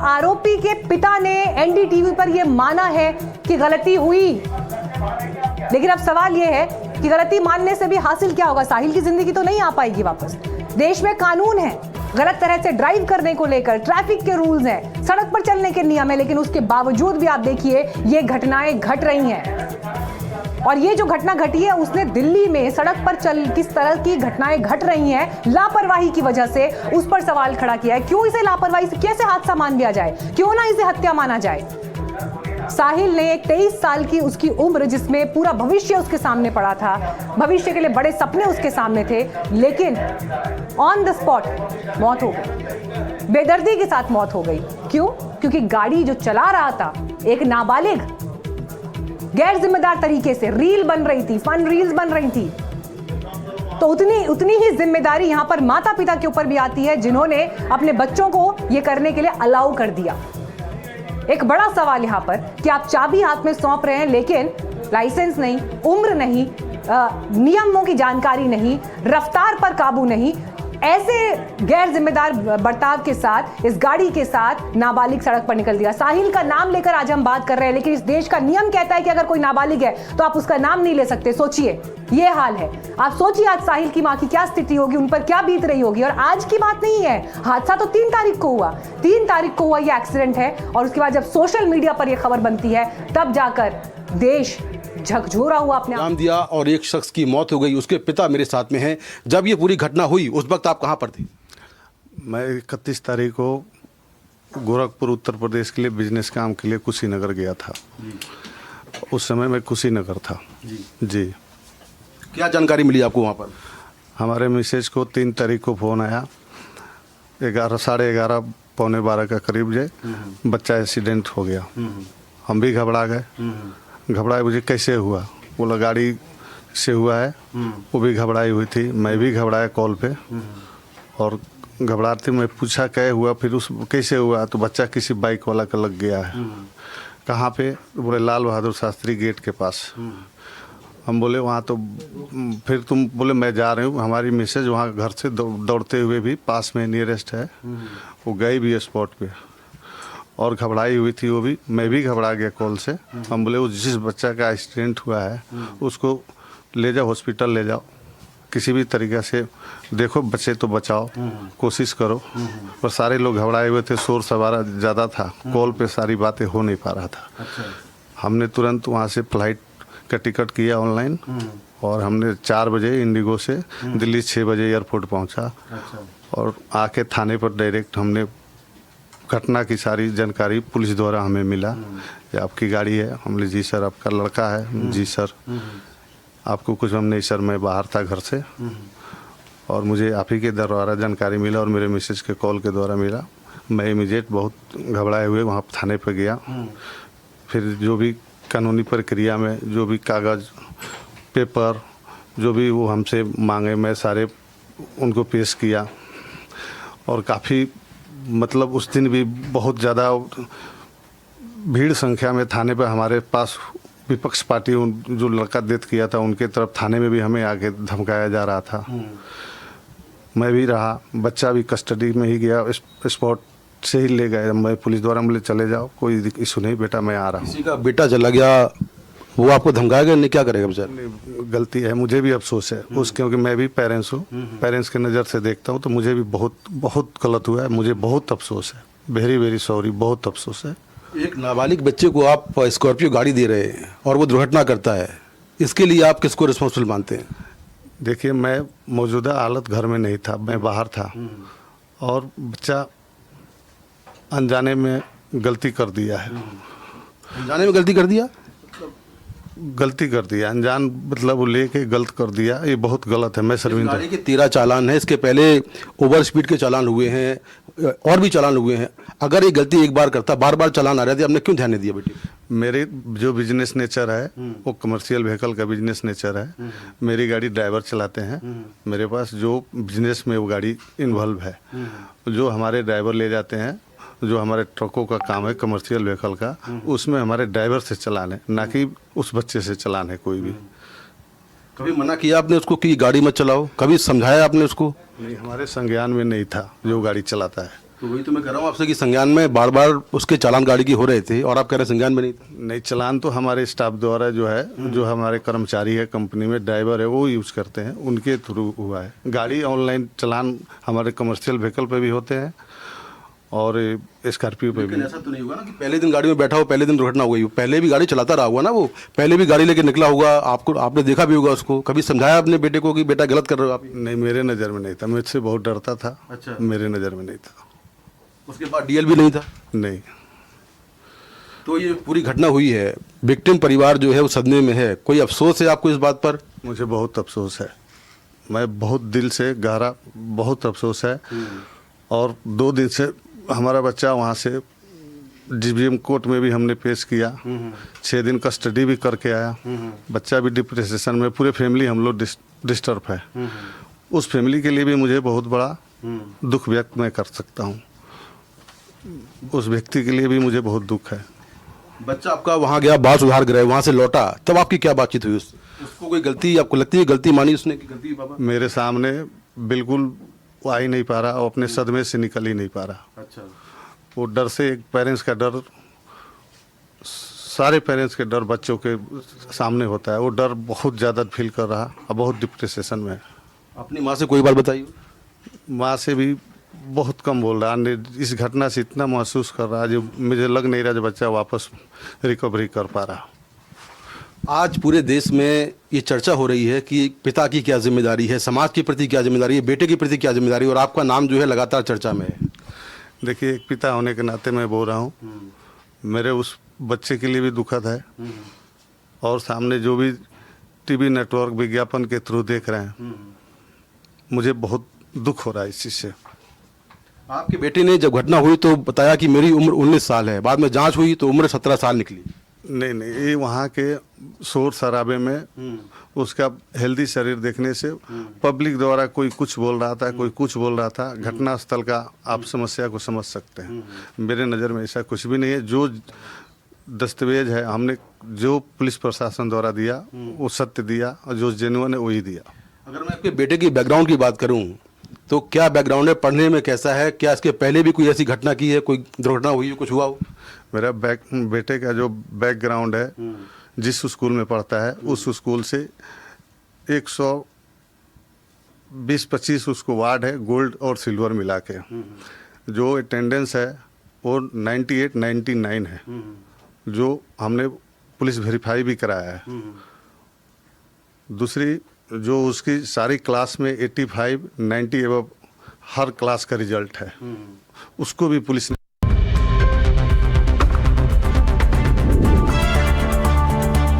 आरोपी के पिता ने एनडीटीवी पर यह माना है कि गलती हुई, लेकिन अब सवाल यह है कि गलती मानने से भी हासिल क्या होगा? साहिल की जिंदगी तो नहीं आ पाएगी वापस। देश में कानून है, गलत तरह से ड्राइव करने को लेकर ट्रैफिक के रूल्स हैं, सड़क पर चलने के नियम है, लेकिन उसके बावजूद भी आप देखिए ये घटनाएं घट रही हैं। और ये जो घटना घटी है उसने दिल्ली में सड़क पर किस तरह की घटनाएं घट रही हैं लापरवाही की वजह से, उस पर सवाल खड़ा किया है। क्यों इसे लापरवाही से कैसे हादसा मान लिया जाए? क्यों ना इसे हत्या माना जाए? साहिल ने 23 साल की उसकी उम्र, जिसमें पूरा भविष्य उसके सामने पड़ा था, भविष्य के लिए बड़े सपने उसके सामने थे, लेकिन ऑन द स्पॉट मौत हो गई, बेदर्दी के साथ मौत हो गई। क्यों? क्योंकि गाड़ी जो चला रहा था एक नाबालिग, गैर जिम्मेदार तरीके से रील बन रही थी, फन रील्स बन रही थी। तो उतनी ही जिम्मेदारी यहां पर माता पिता के ऊपर भी आती है, जिन्होंने अपने बच्चों को यह करने के लिए अलाउ कर दिया। एक बड़ा सवाल यहां पर कि आप चाबी हाथ में सौंप रहे हैं, लेकिन लाइसेंस नहीं, उम्र नहीं, नियमों की जानकारी नहीं, रफ्तार पर काबू नहीं, ऐसे गैर जिम्मेदार बर्ताव के साथ इस गाड़ी के साथ नाबालिग सड़क पर निकल दिया। साहिल का नाम लेकर आज हम बात कर रहे हैं, लेकिन इस देश का नियम कहता है कि अगर कोई नाबालिग है तो आप उसका नाम नहीं ले सकते। सोचिए, ये हाल है। आप सोचिए आज साहिल की मां की क्या स्थिति होगी, उन पर क्या बीत रही होगी। और आज की बात नहीं है, हादसा तो 3 तारीख को हुआ। 3 तारीख को हुआ ये एक्सीडेंट है, और उसके बाद जब सोशल मीडिया पर यह खबर बनती है, तब जाकर देश झकझोरा हुआ अपने नाम दिया और एक शख्स की मौत हो गई। उसके पिता मेरे साथ में हैं। जब ये पूरी घटना हुई उस वक्त आप कहाँ पर थे? मैं 31 तारीख को गोरखपुर उत्तर प्रदेश के लिए बिजनेस काम के लिए कुशीनगर गया था। उस समय मैं कुशीनगर था। जी। क्या जानकारी मिली आपको वहाँ पर? हमारे मिसेज को 3 तारीख को फ़ोन आया, 11 साढ़े 11 पौने 12 का करीब जे बच्चा एक्सीडेंट हो गया। हम भी घबरा गए। घबराए, मुझे कैसे हुआ? बोला गाड़ी से हुआ है। वो भी घबराई हुई थी, मैं भी घबराया कॉल पे। और घबराते मैं पूछा क्या हुआ, फिर उस कैसे हुआ? तो बच्चा किसी बाइक वाला का लग गया है। कहाँ पे? बोले लाल बहादुर शास्त्री गेट के पास। हम बोले वहाँ तो फिर तुम बोले मैं जा रही हूँ। हमारी मिसेज वहाँ घर से दौड़ते हुए भी पास में नियरेस्ट है, वो गई भी स्पॉट पे और घबराई हुई थी वो भी। मैं भी घबरा गया कॉल से। हम बोले वो जिस बच्चा का एक्सीडेंट हुआ है उसको ले जाओ, हॉस्पिटल ले जाओ, किसी भी तरीक़े से देखो, बच्चे तो बचाओ, कोशिश करो। पर सारे लोग घबराए हुए थे, शोर शराबा ज़्यादा था, कॉल पे सारी बातें हो नहीं पा रहा था। हमने तुरंत वहाँ से फ्लाइट का टिकट किया ऑनलाइन, और हमने 4 बजे इंडिगो से दिल्ली 6 बजे एयरपोर्ट पहुँचा। और आके थाने पर डायरेक्ट हमने घटना की सारी जानकारी पुलिस द्वारा हमें मिला कि आपकी गाड़ी है। हमने जी सर, आपका लड़का है। जी सर। आपको कुछ? हम नहीं सर, मैं बाहर था घर से, और मुझे आप ही के द्वारा जानकारी मिला और मेरे मिसेज के कॉल के द्वारा मिला। मैं इमीडिएट बहुत घबराए हुए वहाँ थाने पर गया। फिर जो भी कानूनी प्रक्रिया में जो भी कागज़ पेपर जो भी वो हमसे मांगे, मैं सारे उनको पेश किया। और काफ़ी मतलब उस दिन भी बहुत ज़्यादा भीड़ संख्या में थाने पर हमारे पास विपक्ष पार्टी जो लड़का डेथ किया था उनके तरफ थाने में भी हमें आगे धमकाया जा रहा था। मैं भी रहा, बच्चा भी कस्टडी में ही गया, स्पॉट से ही ले गए। मैं पुलिस द्वारा बोले चले जाओ, कोई इशू नहीं बेटा, मैं आ रहा हूँ। किसी का बेटा चला गया, वो आपको धमकाएगा नहीं? क्या करेगा बेचारा? गलती है, मुझे भी अफसोस है उस, क्योंकि मैं भी पेरेंट्स हूँ। पेरेंट्स के नज़र से देखता हूँ तो मुझे भी बहुत बहुत गलत हुआ है। मुझे बहुत अफसोस है, वेरी वेरी सॉरी, बहुत अफसोस है। एक नाबालिग बच्चे को आप स्कॉर्पियो गाड़ी दे रहे हैं और वो दुर्घटना करता है, इसके लिए आप किसको रिस्पॉन्सिबल मानते हैं? देखिए, मैं मौजूदा हालत घर में नहीं था, मैं बाहर था, और बच्चा अनजाने में गलती कर दिया है। अनजाने में गलती कर दिया? गलती कर दिया, अनजान मतलब वो लेके गलत कर दिया, ये बहुत गलत है। मैं शर्मिंदा। गाड़ी के 13 चालान है, इसके पहले ओवर स्पीड के चालान हुए हैं और भी चालान हुए हैं। अगर ये गलती एक बार करता, बार बार चालान आ रहे थे, आपने क्यों ध्यान नहीं दिया बेटी? मेरे जो बिजनेस नेचर है वो कमर्शियल व्हीकल का बिजनेस नेचर है। मेरी गाड़ी ड्राइवर चलाते हैं, मेरे पास जो बिजनेस में वो गाड़ी इन्वॉल्व है, जो हमारे ड्राइवर ले जाते हैं, जो हमारे ट्रकों का काम है कमर्शियल व्हीकल का, उसमें हमारे ड्राइवर से चलाने, ना कि उस बच्चे से चलाने कोई भी। कभी मना किया आपने उसको कि गाड़ी मत चलाओ? कभी समझाया आपने उसको? नहीं, हमारे संज्ञान में नहीं था जो गाड़ी चलाता है। तो वही तो मैं कह रहा हूँ आपसे कि संज्ञान में बार बार उसके चालान गाड़ी की हो रहे थे और आप कह रहे हैं संज्ञान में नहीं था। नहीं, चलान तो हमारे स्टाफ द्वारा जो है, जो हमारे कर्मचारी है कंपनी में, ड्राइवर है, वो यूज़ करते हैं, उनके थ्रू हुआ है। गाड़ी ऑनलाइन चलान हमारे कमर्शियल व्हीकल पे भी होते हैं और स्कॉर्पियो पे भी। लेकिन ऐसा तो नहीं होगा ना कि पहले दिन गाड़ी में बैठा हो, पहले दिन दुर्घटना हो गई हो, पहले भी गाड़ी चलाता रहा होगा ना, वो पहले भी गाड़ी लेके निकला होगा, आपको आपने देखा भी होगा उसको, कभी समझाया अपने बेटे को कि बेटा गलत कर रहे हो आप? नहीं, मेरे नज़र में नहीं था, मुझसे बहुत डरता था। अच्छा। मेरे नज़र में नहीं था। उसके बाद डीएल भी नहीं था? नहीं। तो ये पूरी घटना हुई है, विक्टिम परिवार जो है वो सदमे में है, कोई अफसोस है आपको इस बात पर? मुझे बहुत अफसोस है, मैं बहुत दिल से गहरा बहुत अफसोस है। और 2 दिन से हमारा बच्चा वहाँ से जीबीएम कोर्ट में भी हमने पेश किया, 6 दिन कस्टडी भी करके आया। बच्चा भी डिप्रेशन में, पूरे फैमिली हम लोग डिस्टर्ब है। उस फैमिली के लिए भी मुझे बहुत बड़ा दुख व्यक्त मैं कर सकता हूँ। उस व्यक्ति के लिए भी मुझे बहुत दुख है। बच्चा आपका वहाँ गया, बाल सुधार गृह, वहाँ से लौटा, तब आपकी क्या बातचीत हुई? उसको कोई गलती आपको लगती है, गलती मानी उसने कि गलती पापा? मेरे सामने बिल्कुल वो आ ही नहीं पा रहा और अपने सदमे से निकल ही नहीं पा रहा। अच्छा। वो डर से, एक पेरेंट्स का डर, सारे पेरेंट्स के डर बच्चों के सामने होता है, वो डर बहुत ज़्यादा फील कर रहा और बहुत डिप्रेशन में है। अपनी माँ से कोई बात बताइए? माँ से भी बहुत कम बोल रहा है। इस घटना से इतना महसूस कर रहा है जो मुझे लग नहीं रहा जो बच्चा वापस रिकवरी कर पा रहा। आज पूरे देश में ये चर्चा हो रही है कि पिता की क्या जिम्मेदारी है, समाज के प्रति क्या जिम्मेदारी है, बेटे के प्रति क्या जिम्मेदारी है, और आपका नाम जो है लगातार चर्चा में है। देखिए, एक पिता होने के नाते मैं बोल रहा हूँ, मेरे उस बच्चे के लिए भी दुखद है और सामने जो भी टीवी नेटवर्क विज्ञापन के थ्रू देख रहे हैं, मुझे बहुत दुख हो रहा है इस चीज़ से। आपके बेटे ने जब घटना हुई तो बताया कि मेरी उम्र 19 साल है, बाद में जांच हुई तो उम्र 17 साल निकली। नहीं, ये वहाँ के शोर शराबे में उसका हेल्दी शरीर देखने से पब्लिक द्वारा कोई कुछ बोल रहा था, कोई कुछ बोल रहा था। घटना स्थल का आप समस्या को समझ सकते हैं। मेरे नज़र में ऐसा कुछ भी नहीं है। जो दस्तावेज है हमने, जो पुलिस प्रशासन द्वारा दिया, वो सत्य दिया और जो जेन्युइन है वही दिया। अगर मैं आपके बेटे की बैकग्राउंड की बात करूं तो क्या बैकग्राउंड है, पढ़ने में कैसा है, क्या इसके पहले भी कोई ऐसी घटना की है, कोई दुर्घटना हुई हो, कुछ हुआ हो? मेरा बेटे का जो बैकग्राउंड है, जिस स्कूल में पढ़ता है उस स्कूल से 120-25 उसको वार्ड है, गोल्ड और सिल्वर मिला के। जो अटेंडेंस है वो 98-99 है, जो हमने पुलिस वेरीफाई भी कराया है। दूसरी, जो उसकी सारी क्लास में 85-90 एवं हर क्लास का रिजल्ट है, उसको भी पुलिस ने